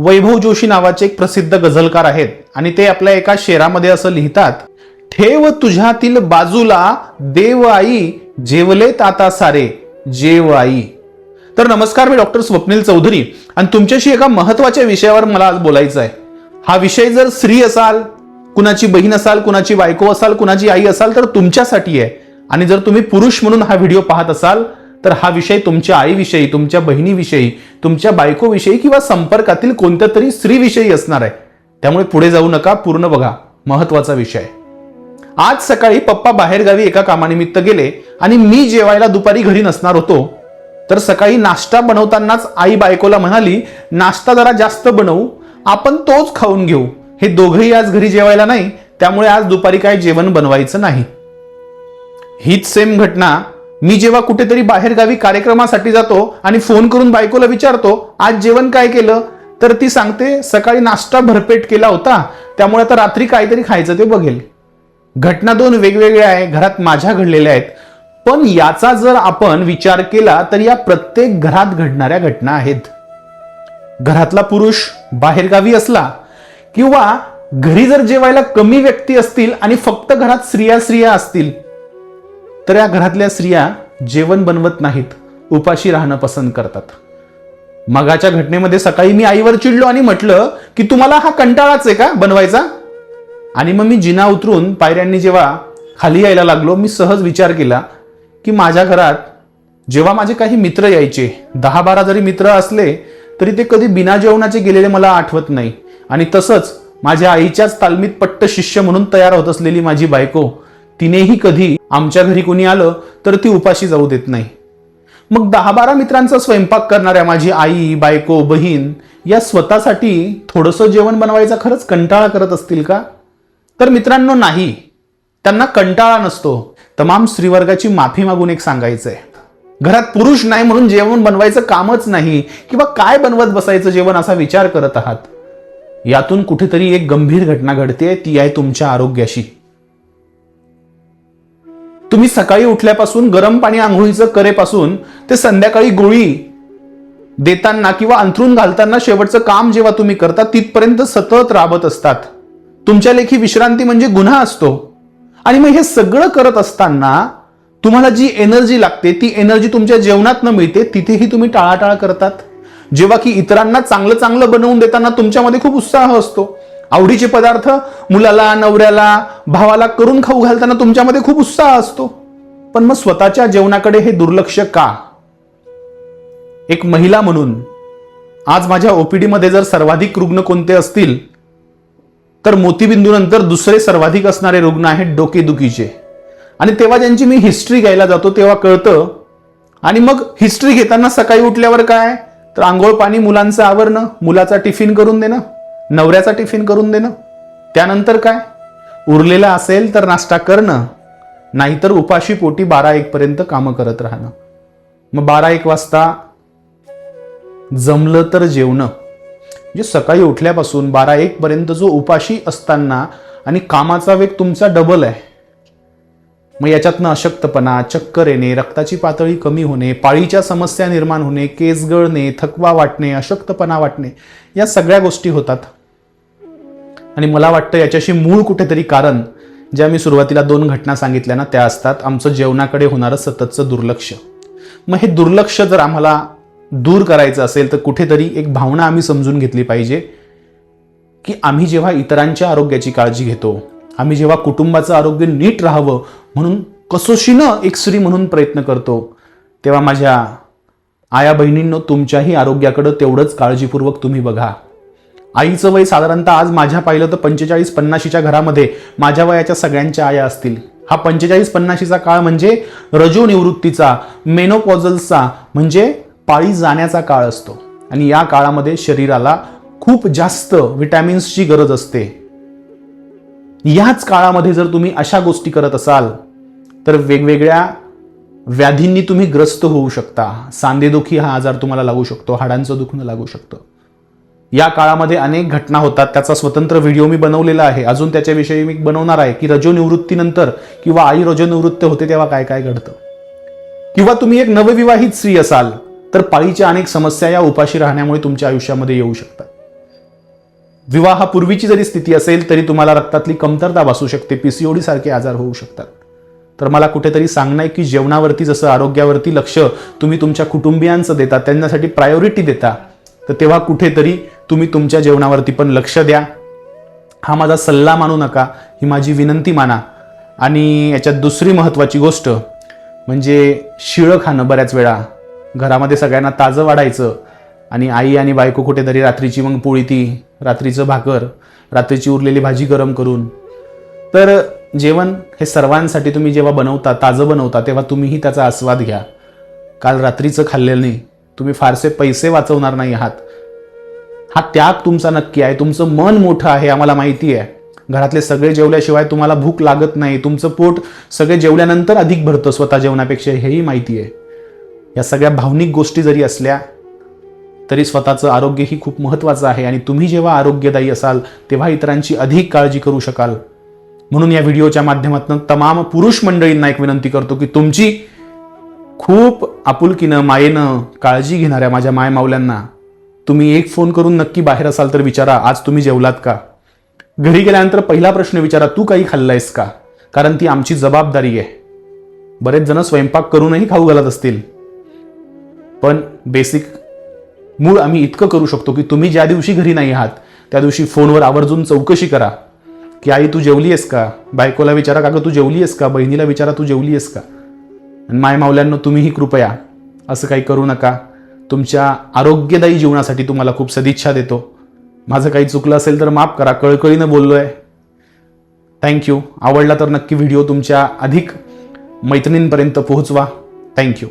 वैभव जोशी नावाचे एक प्रसिद्ध गझलकार आहेत आणि ते आपल्या एका शेरामध्ये असं लिहितात, ठेव तुझ्यातील बाजूला देव आई, जेवलेत आता सारे जेव आई. तर नमस्कार, मी डॉक्टर स्वप्नील चौधरी आणि तुमच्याशी एका महत्वाच्या विषयावर मला आज बोलायचं आहे. हा विषय जर स्त्री असाल, कुणाची बहीण असाल, कुणाची बायको असाल, कुणाची आई असाल तर तुमच्यासाठी आहे. आणि जर तुम्ही पुरुष म्हणून हा व्हिडिओ पाहत असाल तर हा विषय तुमच्या आईविषयी, तुमच्या बहिणीविषयी, तुमच्या बायकोविषयी किंवा संपर्कातील कोणत्या तरी स्त्रीविषयी असणार आहे. त्यामुळे पुढे जाऊ नका, पूर्ण बघा, महत्वाचा विषय. आज सकाळी पप्पा बाहेरगावी एका कामानिमित्त गेले आणि मी जेवायला दुपारी घरी नसणार होतो. तर सकाळी नाश्ता बनवतानाच आई बायकोला म्हणाली, नाश्ता जरा जास्त बनवू, आपण तोच खाऊन घेऊ. हे दोघंही आज घरी जेवायला नाही, त्यामुळे आज दुपारी काय जेवण बनवायचं नाही. हीच सेम घटना मी जेव्हा कुठेतरी बाहेरगावी कार्यक्रमासाठी जातो आणि फोन करून बायकोला विचारतो, आज जेवण काय केलं, तर ती सांगते, सकाळी नाश्ता भरपेट केला होता, त्यामुळे आता रात्री काहीतरी खायचं ते बघेल. घटना दोन वेगवेगळ्या आहे, घरात माझ्या घडलेल्या आहेत, पण याचा जर आपण विचार केला तर या प्रत्येक घरात घडणाऱ्या घटना आहेत. घरातला पुरुष बाहेरगावी असला किंवा घरी जर जेवायला कमी व्यक्ती असतील आणि फक्त घरात स्त्रिया असतील तर या घरातल्या स्त्रिया जेवण बनवत नाहीत, उपाशी राहणं पसंत करतात. मगाच्या घटनेमध्ये सकाळी मी आईवर चिडलो आणि म्हटलं की तुम्हाला हा कंटाळाच आहे का बनवायचा. आणि मग मी जिना उतरून पायऱ्यांनी जेव्हा खाली यायला लागलो, मी सहज विचार केला की माझ्या घरात जेव्हा माझे काही मित्र यायचे, 10-12 जरी मित्र असले तरी ते कधी बिना जेवणाचे गेलेले मला आठवत नाही. आणि तसंच माझ्या आईच्याच तालमीत पट्ट शिष्य म्हणून तयार होत असलेली माझी बायको, तिनेही कधी आमच्या घरी कोणी आलं तर ती उपाशी जाऊ देत नाही. मग 10-12 मित्रांचा स्वयंपाक करणाऱ्या माझी आई, बायको, बहीण या स्वतःसाठी थोडंसं जेवण बनवायचा खरंच कंटाळा करत असतील का? तर मित्रांनो, नाही, त्यांना कंटाळा नसतो. तमाम स्त्रीवर्गाची माफी मागून एक सांगायचंय, घरात पुरुष नाही म्हणून जेवण बनवायचं कामच नाही किंवा काय बनवत बसायचं जेवण असा विचार करत आहात. यातून कुठेतरी एक गंभीर घटना घडते, ती आहे तुमच्या आरोग्याशी. तुम्ही सकाळी उठल्यापासून गरम पाणी आंघोळीचं करेपासून ते संध्याकाळी गोळी देताना किंवा अंथरूण घालताना शेवटचं काम जेव्हा तुम्ही करता तिथपर्यंत सतत राबत असतात. तुमच्या लेखी विश्रांती म्हणजे गुन्हा असतो. आणि मग हे सगळं करत असताना तुम्हाला जी एनर्जी लागते ती एनर्जी तुमच्या जेवणात न मिळते, तिथेही तुम्ही टाळाटाळ करतात. जेव्हा की इतरांना चांगलं चांगलं बनवून देताना तुमच्यामध्ये खूप उत्साह असतो. आवडीचे पदार्थ मुलाला, नवऱ्याला, भावाला करून खाऊ घालताना तुमच्यामध्ये खूप उत्साह असतो. पण मग स्वतःच्या जेवणाकडे हे दुर्लक्ष का? एक महिला म्हणून आज माझ्या ओपीडी मध्ये जर सर्वाधिक रुग्ण कोणते असतील तर मोतीबिंदूनंतर दुसरे सर्वाधिक असणारे रुग्ण आहेत डोकेदुखीचे. आणि तेव्हा ज्यांची मी हिस्ट्री घ्यायला जातो तेव्हा कळतं. आणि मग हिस्ट्री घेताना सकाळी उठल्यावर काय, तर आंघोळ पाणी, मुलांचं आवरणं, मुलाचा टिफिन करून देणं, नवऱ्याचा टिफिन करून देणं, त्यानंतर काय, उरलेला असेल तर नाश्ता करणं, नाहीतर उपाशी पोटी 12-1 पर्यंत कामं करत राहणं. मग 12-1 वाजता जमलं तर जेवणं. म्हणजे सकाळी उठल्यापासून 12-1 पर्यंत जो उपाशी असताना आणि कामाचा वेग तुमचा डबल आहे. मग याच्यातनं अशक्तपणा, चक्कर येणे, रक्ताची पातळी कमी होणे, पाळीच्या समस्या निर्माण होणे, केस गळणे, थकवा वाटणे, अशक्तपणा वाटणे, या सगळ्या गोष्टी होतात. आणि मला वाटतं याच्याशी मूळ कुठेतरी कारण, ज्या मी सुरुवातीला 2 घटना सांगितल्या ना, त्या असतात आमचं जेवणाकडे होणारं सततचं दुर्लक्ष. मग हे दुर्लक्ष जर आम्हाला दूर करायचं असेल तर कुठेतरी एक भावना आम्ही समजून घेतली पाहिजे की आम्ही जेव्हा इतरांच्या आरोग्याची काळजी घेतो, आम्ही जेव्हा कुटुंबाचं आरोग्य नीट राहावं म्हणून कसोशीनं एक स्त्री म्हणून प्रयत्न करतो, तेव्हा माझ्या आया बहिणींनो, तुमच्याही आरोग्याकडे तेवढंच काळजीपूर्वक तुम्ही बघा. आईचं वय साधारणतः आज माझ्या पाहिलं तर 45-50च्या घरामध्ये माझ्या वयाच्या सगळ्यांच्या आया असतील. हा 45-50चा काळ म्हणजे रजोनिवृत्तीचा, मेनोपॉझलचा म्हणजे पाळी जाण्याचा काळ असतो. आणि या काळामध्ये शरीराला खूप जास्त विटॅमिन्सची गरज असते. याच काळामध्ये जर तुम्ही अशा गोष्टी करत असाल तर वेगवेगळ्या व्याधींनी तुम्ही ग्रस्त होऊ शकता. सांधेदुखी हा आजार तुम्हाला लागू शकतो, हाडांचं दुखणं लागू शकतं. या काळामध्ये अनेक घटना होतात, त्याचा स्वतंत्र व्हिडिओ मी बनवलेला आहे. अजून त्याच्याविषयी मी बनवणार आहे की रजोनिवृत्तीनंतर किंवा आई रजोनिवृत्त होते तेव्हा काय काय घडतं. किंवा तुम्ही एक नवविवाहित स्त्री असाल तर पाळीच्या अनेक समस्या या उपाशी राहण्यामुळे तुमच्या आयुष्यामध्ये येऊ शकतात. विवाहापूर्वीची जरी स्थिती असेल तरी तुम्हाला रक्तातली कमतरता भासू शकते, पीसीओडी सारखे आजार होऊ शकतात. तर मला कुठेतरी सांगणं आहे की जेवणावरती जसं आरोग्यावरती लक्ष तुम्ही तुमच्या कुटुंबियांचं देता, त्यांच्यासाठी प्रायोरिटी देता, तर तेव्हा कुठेतरी तुम्ही तुमच्या जेवणावरती पण लक्ष द्या. हा माझा सल्ला मानू नका, ही माझी विनंती माना. आणि याच्यात दुसरी महत्त्वाची गोष्ट म्हणजे शिळं खाणं. बऱ्याच वेळा घरामध्ये सगळ्यांना ताजं वाढायचं आणि आई आणि बायको कुठेतरी रात्रीची मग पोळी, ती रात्रीचं भाकर, रात्रीची उरलेली भाजी गरम करून. तर जेवण हे सर्वांसाठी तुम्ही जेव्हा बनवता, ताजं बनवता, तेव्हा तुम्हीही त्याचा आस्वाद घ्या. काल रात्रीचं खाल्लेलं नाही, तुम्ही फारसे पैसे वाचवणार नाही आहात. हा त्याग तुमचा नक्की आहे. तुमचं मन मोठं आहे, आम्हाला माहिती आहे. घरातले सगळे जेवल्याशिवाय तुम्हाला भूक लागत नाही. तुमचं पोट सगळे जेवल्यानंतर अधिक भरतं स्वतः जेवणापेक्षा, हेही माहिती आहे. या सगळ्या भावनिक गोष्टी जरी असल्या तरी स्वतःचं आरोग्य ही खूप महत्त्वाचं आहे. आणि तुम्ही जेव्हा आरोग्यदायी असाल तेव्हा इतरांची अधिक काळजी करू शकाल. म्हणून या व्हिडिओच्या माध्यमातून तमाम पुरुष मंडळींना एक विनंती करतो की तुमची खूप आपुलकीनं, मायेनं काळजी घेणाऱ्या माझ्या मायमाऊल्यांना तुम्ही एक फोन करून नक्की बाहेर असाल तर विचारा, आज तुम्ही जेवलात का? घरी गेल्यानंतर पहिला प्रश्न विचारा, तू काही खाल्लायस का? कारण ती आमची जबाबदारी आहे. बरेच जण स्वयंपाक करूनही खाऊ घालत असतील, पण बेसिक मूळ आम्ही इतकं करू शकतो की तुम्ही ज्या दिवशी घरी नाही आहात त्या दिवशी फोनवर आवर्जून चौकशी करा की आई तू जेवली आहेस का? बायकोला विचारा, का गं तू जेवली आहेस का? बहिणीला विचारा, तू जेवली आहेस का? आणि मायमाऊल्यांनो, तुम्हीही कृपया असं काही करू नका. तुमच्या आरोग्यदायी जीवनासाठी तुम्हाला खूप सदिच्छा देतो. माझं काही चुकलं असेल तर माफ करा, कळकळीनं बोललोय. थँक्यू. आवडला तर नक्की व्हिडिओ तुमच्या अधिक मैत्रिणींपर्यंत पोहोचवा. थँक्यू.